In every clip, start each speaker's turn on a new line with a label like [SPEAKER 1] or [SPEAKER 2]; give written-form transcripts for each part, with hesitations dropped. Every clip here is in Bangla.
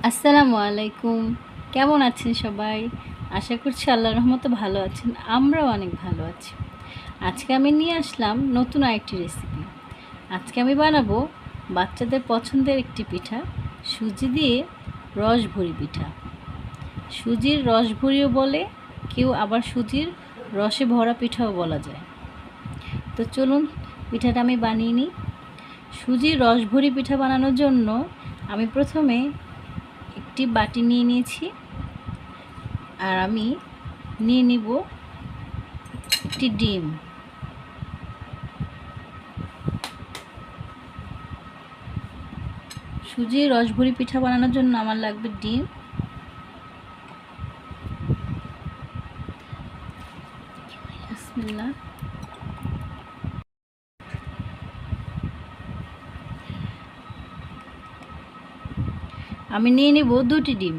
[SPEAKER 1] আসসালামু আলাইকুম। কেমন আছেন সবাই? আশা করছি আল্লাহর রহমতে ভালো আছেন। আমরাও অনেক ভালো আছি। আজকে আমি নিয়ে আসলাম নতুন আরেকটি রেসিপি। আজকে আমি বানাবো বাচ্চাদের পছন্দের একটি পিঠা, সুজি দিয়ে রসভরি পিঠা। সুজির রসভরিও বলে, কেউ আবার সুজির রসে ভরা পিঠাও বলা যায়। তো চলুন পিঠাটা আমি বানিয়ে নিই। সুজির রসভরি পিঠা বানানোর জন্য আমি প্রথমে একটি বাটি নিয়ে নিয়েছি, আর আমি নিয়ে নিব একটি ডিম। সুজির রসভরি পিঠা বানানোর জন্য আমার লাগবে ডিম। বিসমিল্লাহ। আমি নিয়ে নিব 2টি ডিম।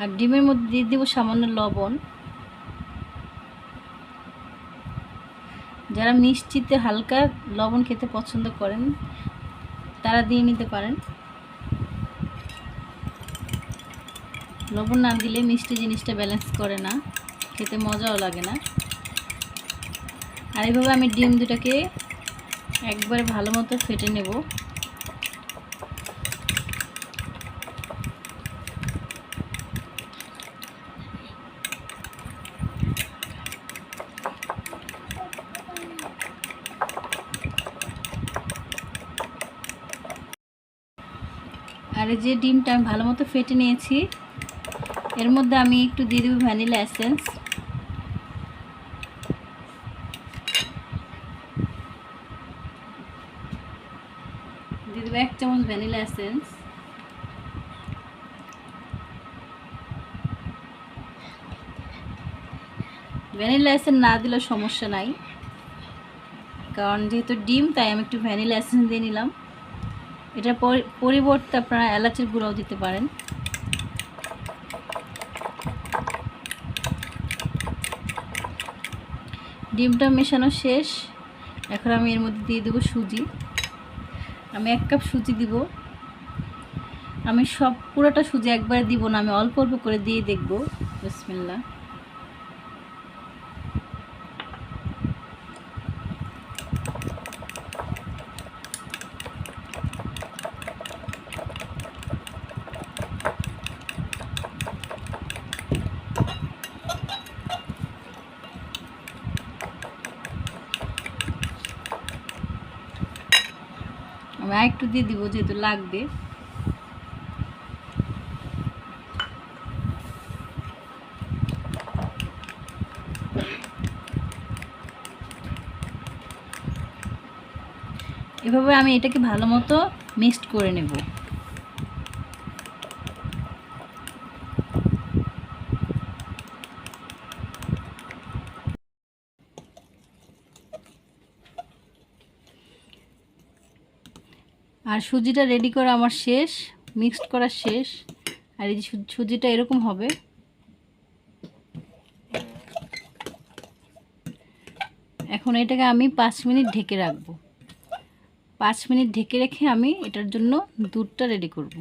[SPEAKER 1] আর ডিমের মধ্যে দিয়ে দেবো সামান্য লবণ। যারা মিষ্টিতে হালকা লবণ খেতে পছন্দ করেন তারা দিয়ে নিতে পারেন। লবণ না দিলে মিষ্টি জিনিসটা ব্যালেন্স করে না, খেতে মজাও লাগে না। আর এইভাবে আমি ডিম দুটাকে একবারে ভালো মতো ফেটে নেব। আর এই যে ডিমটা আমি ভালো মতো ফেটে নিয়েছি, এর মধ্যে আমি একটু দিয়ে দেবো ভ্যানিলা এসেন্স। দিয়ে দেবো 1 চামচ ভ্যানিলা এসেন্স। ভ্যানিলা এসেন্স না দিলেও সমস্যা নাই, কারণ যেহেতু ডিম তাই আমি একটু ভ্যানিলা এসেন্স দিয়ে নিলাম। এটার পরিবর্তে আপনারা এলাচের গুঁড়াও দিতে পারেন। ডিমটা মেশানো শেষ। এখন আমি এর মধ্যে দিয়ে দেবো সুজি। আমি 1 কাপ সুজি দিব। আমি সব পুরোটা সুজি একবারে দিব না, আমি অল্প অল্প করে দিয়ে দেখব। বিসমিল্লাহ। আমি আরেকটু দিয়ে দিব যেহেতু লাগবে। এভাবে আমি এটাকে ভালো মতো মিক্সড করে নেব। আর সুজিটা রেডি করা আমার শেষ, মিক্সড করা শেষ। আর এই যে সুজিটা এরকম হবে। এখন এটাকে আমি 5 মিনিট ঢেকে রাখবো। 5 মিনিট ঢেকে রেখে আমি এটার জন্য দুধটা রেডি করব।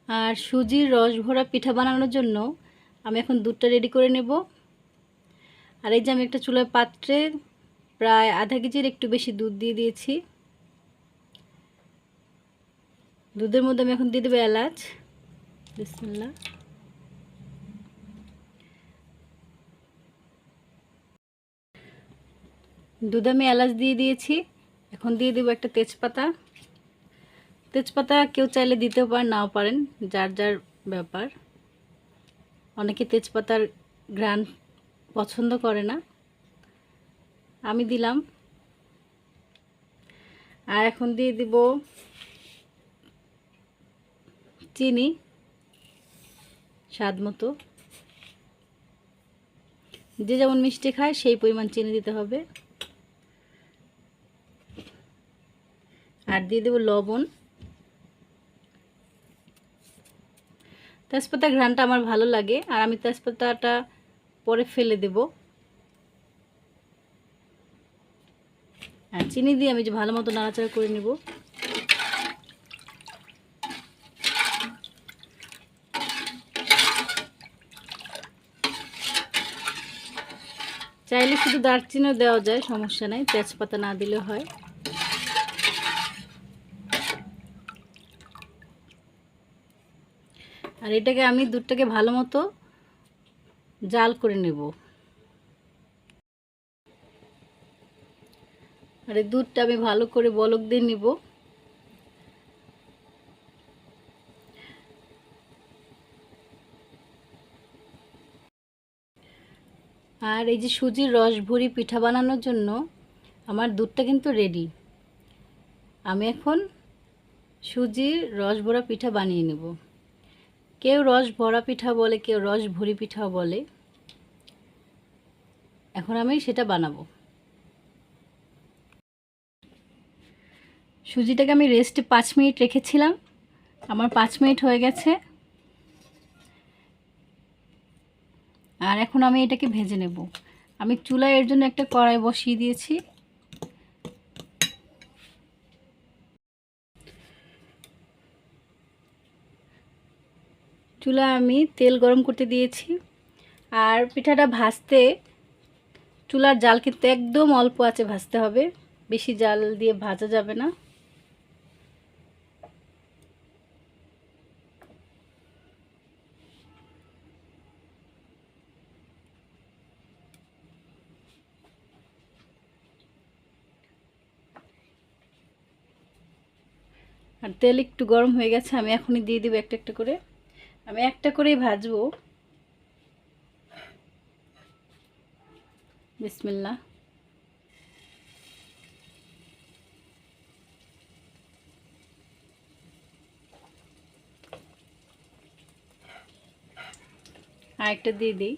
[SPEAKER 1] আর সুজির রস ভরা পিঠা বানানোর জন্য আমি এখন দুধটা রেডি করে নেব। আর এই যে আমি একটা চুলার পাত্রে প্রায় আধা কেজির একটু বেশি দুধ দিয়ে দিয়েছি। দুধের মধ্যে আমি এখন দিয়ে দেবো এলাচ। বিসমিল্লাহ। দুধে আমি এলাচ দিয়ে দিয়েছি। এখন দিয়ে দেবো একটা তেজপাতা। তেজপাতা কেউ চাইলে দিতেও পারেন, নাও পারেন, যার যার ব্যাপার। অনেকে তেজপাতার ঘ্রাণ পছন্দ করে না, আমি দিলাম। আর এখন দিয়ে দিব চিনি স্বাদ মতো। যে যেমন মিষ্টি খায় সেই পরিমাণ চিনি দিতে হবে। আর দিয়ে দেব লবণ। তেজপাতা ঘ্রাণটা আমার ভালো লাগে, আর আমি তেজপাতাটা পরে ফেলে দেব। আর চিনি দিয়ে আমি যে ভালো মতো নাড়াচাড়া করে নেব। চাইলে শুধু দারচিনিও দেওয়া যায়, সমস্যা নাই, তেজপাতা না দিলেও হয়। আর এটাকে আমি দুধটাকে ভালো মতো জাল করে নেব। আর এই দুধটা আমি ভালো করে বলক দিয়ে নিব। আর এই যে সুজির রসভরি পিঠা বানানোর জন্য আমার দুধটা কিন্তু রেডি। আমি এখন সুজির রস ভরা পিঠা বানিয়ে নেব। কেউ রস ভরা পিঠা বলে, কেউ রস ভরি পিঠাও বলে। এখন আমি সেটা বানাবো। সুজিটাকে আমি রেস্টে 5 মিনিট রেখেছিলাম, আমার 5 মিনিট হয়ে গেছে। আর এখন আমি এটাকে ভেজে নেব। আমি চুলায় এর জন্য একটা কড়াই বসিয়ে দিয়েছি। চুলায় আমি তেল গরম করতে দিয়েছি। আর পিঠাটা ভাজতে চুলার জাল কিন্তু একদম অল্প আঁচে ভাজতে হবে, বেশি জাল দিয়ে ভাজা যাবে না। আর তেল একটু গরম হয়ে গেছে, আমি এখনই দিয়ে দেবো একটা একটা করে। আমি একটা করেই ভাজবো। বিসমিল্লাহ। আর একটা দিয়ে দিই।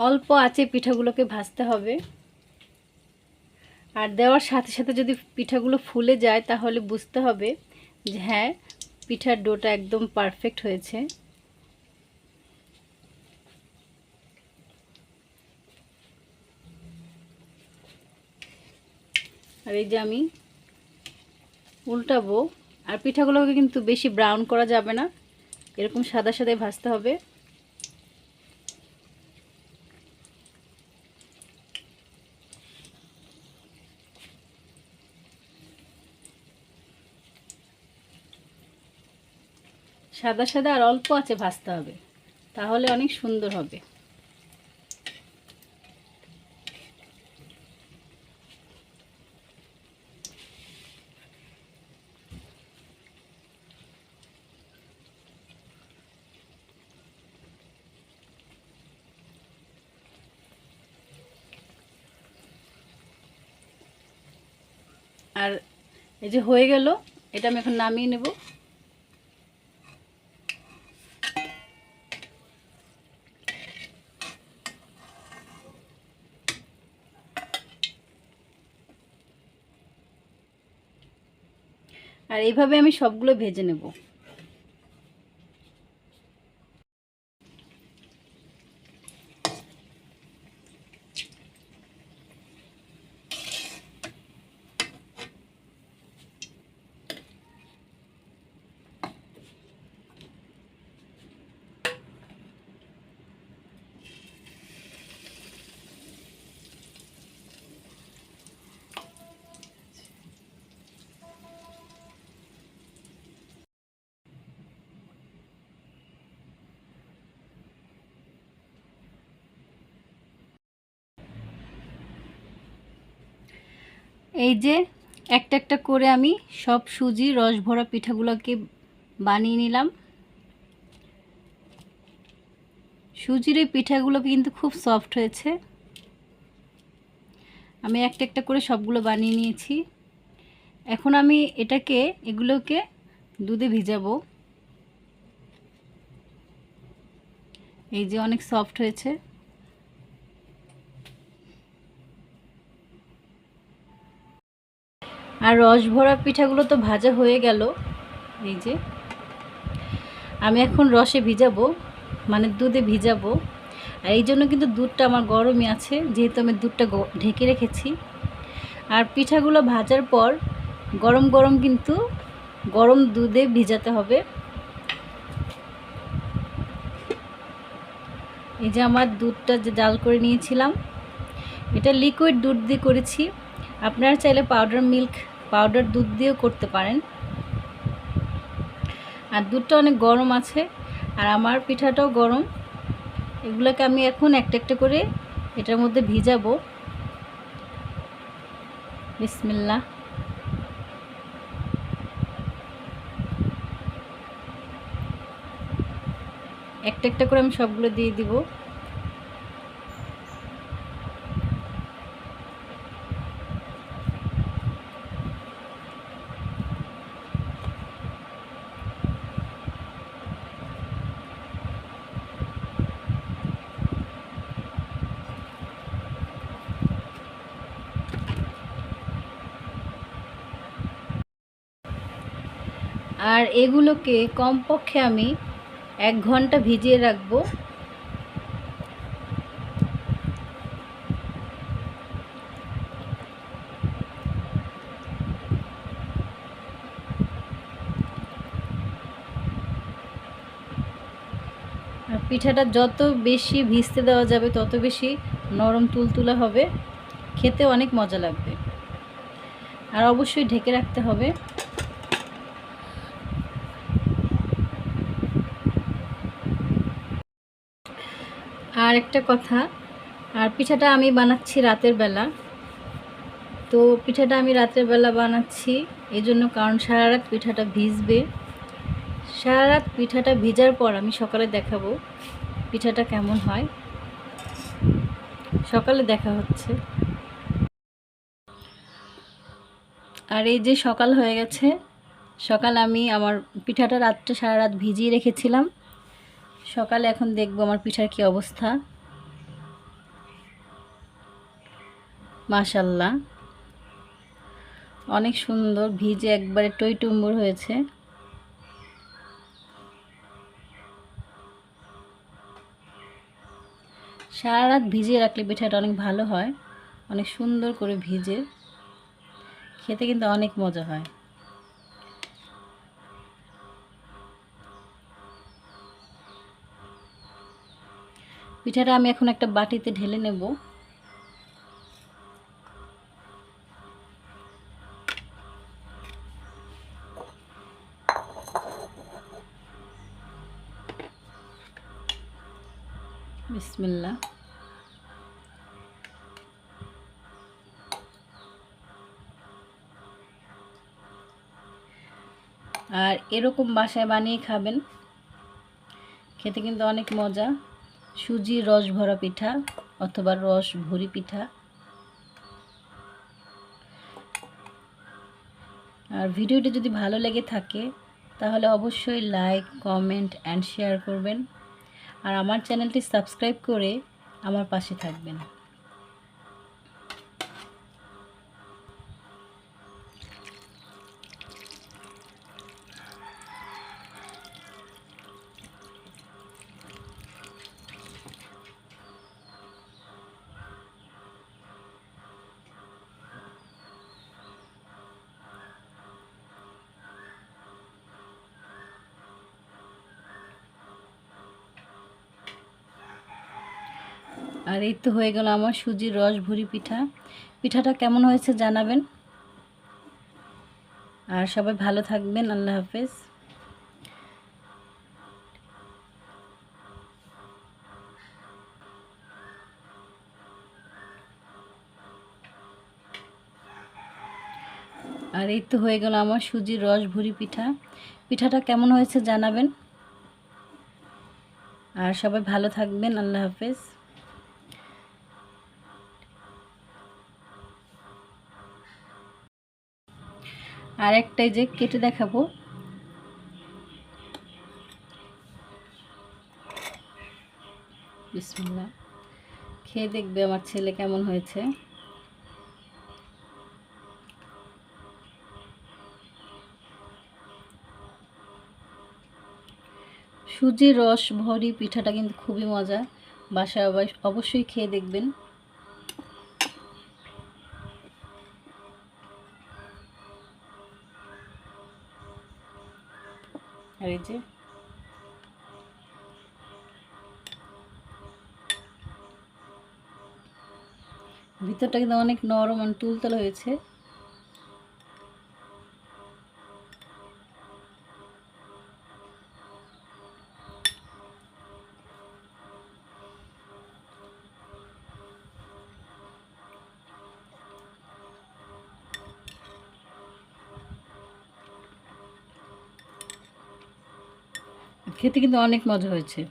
[SPEAKER 1] অল্প আঁচে পিঠাগুলোকে ভাজতে হবে। আর দেওয়ার সাথে সাথে যদি পিঠাগুলো ফুলে যায় তাহলে বুঝতে হবে যে হ্যাঁ, পিঠার ডোটা একদম পারফেক্ট হয়েছে। আর এই যে আমি উল্টাবো। আর পিঠাগুলোকে কিন্তু বেশি ব্রাউন করা যাবে না, এরকম সাদা সাদাই ভাজতে হবে। সাদা সাদা আর অল্প আঁচে ভাজতে হবে, তাহলে অনেক সুন্দর হবে। আর এই যে হয়ে গেল, এটা আমি এখন নামিয়ে নেব। আর এইভাবে আমি সবগুলো ভেজে নেব। এই যে একটা একটা করে আমি সব সুজি রস ভরা পিঠাগুলোকে বানিয়ে নিলাম। সুজির এই পিঠাগুলো কিন্তু খুব সফট হয়েছে। আমি একটা একটা করে সবগুলো বানিয়ে নিয়েছি। এখন আমি এগুলোকে দুধে ভিজাবো। এই যে অনেক সফট হয়েছে। আর রস ভরা পিঠাগুলো তো ভাজা হয়ে গেল। এই যে আমি এখন রসে ভিজাবো, মানে দুধে ভিজাবো। আর এই জন্য কিন্তু দুধটা আমার গরমই আছে, যেহেতু আমি দুধটা ঢেকে রেখেছি। আর পিঠাগুলো ভাজার পর গরম গরম কিন্তু গরম দুধে ভিজাতে হবে। এই যে আমার দুধটা যে জাল করে নিয়েছিলাম, এটা লিকুইড দুধ দিয়ে করেছি। আপনারা চাইলে পাউডার দুধ দিয়েও করতে পারেন। আর দুধটা অনেক গরম আছে, আর আমার পিঠাটাও গরম। এগুলোকে আমি এখন একটা একটা করে এটার মধ্যে ভিজাবো। বিসমিল্লাহ। একটা একটা করে আমি সবগুলো দিয়ে দিব। আর এগুলোকে কমপক্ষে আমি 1 ঘন্টা ভিজিয়ে রাখবো। আর পিঠাটা যত বেশি ভিজতে দেওয়া যাবে তত বেশি নরম তুলতুলে হবে, খেতে অনেক মজা লাগবে। আর অবশ্যই ঢেকে রাখতে হবে। আর একটা কথা, আর পিঠাটা আমি বানাচ্ছি রাতের বেলা। তো পিঠাটা আমি রাতের বেলা বানাচ্ছি এজন্য, কারণ সারা রাত পিঠাটা ভিজবে। সারা রাত পিঠাটা ভিজার পর আমি সকালে দেখাবো পিঠাটা কেমন হয়। সকালে দেখা হচ্ছে। আর এই যে সকাল হয়ে গেছে। আমি আমার পিঠাটা সারা রাত ভিজিয়ে রেখেছিলাম। সকালে এখন দেখবো আমার পিঠার কি অবস্থা। মাশাআল্লাহ, অনেক সুন্দর ভিজে একবারে টইটুম্বুর হয়েছে। সারা রাত ভিজিয়ে রাখলে পিঠাটা অনেক ভালো হয়, অনেক সুন্দর করে ভিজে, খেতে কিন্তু অনেক মজা হয়। পিঠাটা আমি এখন একটা বাটিতে ঢেলে নেব। বিসমিল্লাহ। আর এরকম বাসায় বানিয়ে খাবেন, খেতে কিন্তু অনেক মজা। সুজি রস ভরা পিঠা অথবা রস ভরি পিঠা। আর ভিডিওটি যদি ভালো লেগে থাকে তাহলে অবশ্যই লাইক, কমেন্ট অ্যান্ড শেয়ার করবেন। আর আমার চ্যানেলটি সাবস্ক্রাইব করে আমার পাশে থাকবেন। আর এই তো হয়ে গেল আমার সুজির রস ভরি পিঠা। পিঠাটা কেমন হয়েছে জানাবেন। আর সবাই ভালো থাকবেন। আল্লাহ হাফেজ। আর এই তো হয়ে গেল আমার সুজির রস ভুরি পিঠা। পিঠাটা কেমন হয়েছে জানাবেন। আর সবাই ভালো থাকবেন। আল্লাহ হাফেজ। আর একটাই যে কেটে দেখাবো। বিসমিল্লাহ। খেয়ে দেখবে আমার ছেলে কেমন হয়েছে। সুজির রস ভরি পিঠাটা কিন্তু খুবই মজা। বাসায় অবশ্যই খেয়ে দেখবেন। আর এই যে ভিতরটা কিন্তু অনেক নরম আর তুলতুলে হয়েছে। খেতে কিন্তু অনেক মজা হয়েছে।